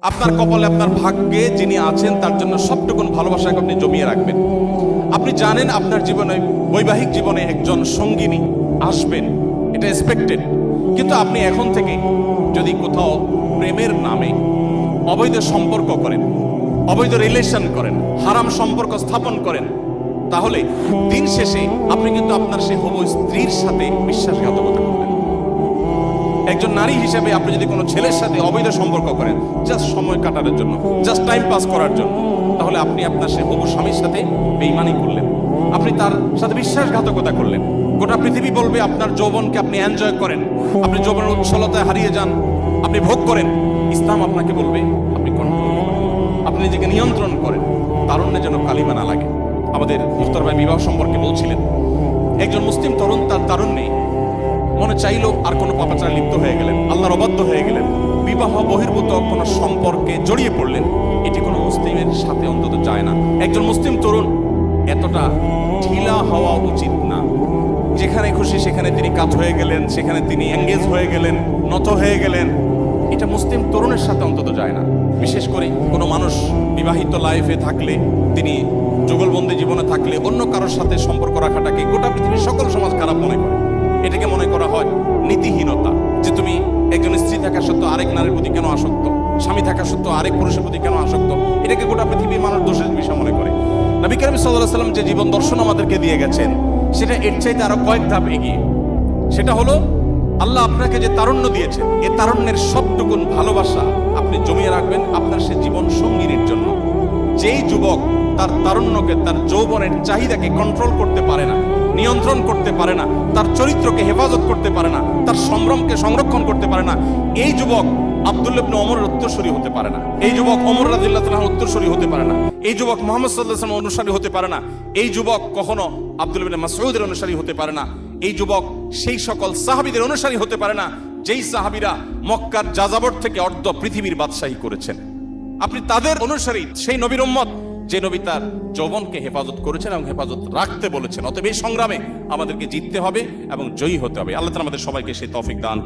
আপনার কপালে আপনার ভাগ্যে যিনি আছেন তার জন্য সবটুকুন ভালোবাসাকে আপনি জমিয়ে রাখবেন। আপনি জানেন আপনার জীবনে বৈবাহিক জীবনে একজন সঙ্গিনী আসবেন, এটা এক্সপেক্টেড। কিন্তু আপনি এখন থেকে যদি কোথাও প্রেমের নামে অবৈধ সম্পর্ক করেন, অবৈধ রিলেশন করেন, হারাম সম্পর্ক স্থাপন করেন, তাহলে দিন শেষে আপনি কিন্তু আপনার সেই হবু স্ত্রীর সাথে বিশ্বাসঘাতকতা করবেন। একজন নারী হিসেবে আপনি যদি কোনো ছেলের সাথে অবৈধ সম্পর্ক করেন জাস্ট সময় কাটানোর জন্য, জাস্ট টাইম পাস করার জন্য, তাহলে আপনি আপনার সেই হবু স্বামীর সাথে বেঈমানি করলেন, আপনি তার সাথে বিশ্বাসঘাতকতা করলেন। গোটা পৃথিবী বলবে আপনার যৌবনকে আপনি এনজয় করেন, আপনি যৌবনের উচ্ছলতায় হারিয়ে যান, আপনি ভোগ করেন। ইসলাম আপনাকে বলবে আপনি কন্ট্রোল করেন, আপনি নিজেকে নিয়ন্ত্রণ করেন, তারুণ্যে যেন কালিমা না লাগে। আমাদের মুফতার ভাই বিবাহ সম্পর্কে বলছিলেন, একজন মুসলিম তরুণ তার তারুণ্যে মনে চাইলো আর কোনো পাপাচারে লিপ্ত হয়ে গেলেন, আল্লাহর অবাধ্য হয়ে গেলেন, বিবাহ বহির্ভূত কোনো সম্পর্কে জড়িয়ে পড়লেন। এটি কোনো মুসলিমের সাথে অন্তত যায় না। একজন মুসলিম তরুণ এতটা ঢিলা হওয়া উচিত না। যেখানে খুশি সেখানে তিনি কাত হয়ে গেলেন, সেখানে তিনি এঙ্গেজ হয়ে গেলেন, নত হয়ে গেলেন, এটা মুসলিম তরুণের সাথে অন্তত যায় না। বিশেষ করে কোনো মানুষ বিবাহিত লাইফে থাকলে, তিনি যুগলবন্দি জীবনে থাকলে অন্য কারোর সাথে সম্পর্ক রাখাটাকে গোটা পৃথিবীর সকল সমাজ খারাপ মনে করে। এটাকে মনে করা হয় নীতিহীনতা, যে তুমি একজন স্ত্রী থাকা সত্ত্বেও আরেক নারীর প্রতি কেন আসক্ত, স্বামী থাকা সত্ত্বেও আরেক পুরুষের প্রতি কেন আসক্ত, এটাকে গোটা পৃথিবীর মানুষ দোষের বিষয় মনে করে। নবী করিম সাল্লাল্লাহু আলাইহি ওয়াসাল্লাম যে জীবন দর্শন আমাদেরকে দিয়ে গেছেন সেটা এর চাইতে আরো কয়েক ধাপ এগিয়ে। সেটা হলো আল্লাহ আপনাকে যে তারুণ্য দিয়েছেন, এই তারুণ্যের সবটুকুন ভালোবাসা আপনি জমিয়ে রাখবেন আপনার সে জীবন সঙ্গিনীর জন্য। যেই যুবক তার তারুণ্যকে, তার যৌবনের চাহিদাকে কন্ট্রোল করতে পারে না, নিয়ন্ত্রণ করতে পারে না, তার চরিত্রকে হেফাজত করতে পারে না, তার সম্ভ্রমকে সংরক্ষণ করতে পারে না, এই যুবক আব্দুল্লাহ ইবনে ওমরের উত্তরসূরি হতে পারে না, এই যুবক ওমর রাদিয়াল্লাহু তাআলার উত্তরসূরি হতে পারে না, এই যুবক মুহাম্মদ সাল্লাল্লাহু আলাইহি ওয়াসাল্লামের অনুসারী হতে পারে না, এই যুবক কখনো আব্দুল্লাহ ইবনে মাসউদের অনুসারী হতে পারে না, এই যুবক সেই সকল সাহাবীদের অনুসারী হতে পারে না যেই সাহাবীরা মক্কার যাযাবর থেকে অর্ধ পৃথিবীর বাদশাহী করেছেন। আপনি তাদের অনুসারী, সেই নবীর উম্মত যে নবী তার যৌবনকে হেফাজত করেছেন এবং হেফাজত রাখতে বলেছেন। অতএব এই সংগ্রামে আমাদেরকে জিততে হবে এবং জয়ী হতে হবে। আল্লাহ তাআলা আমাদের সবাইকে সেই তৌফিক দান করুন।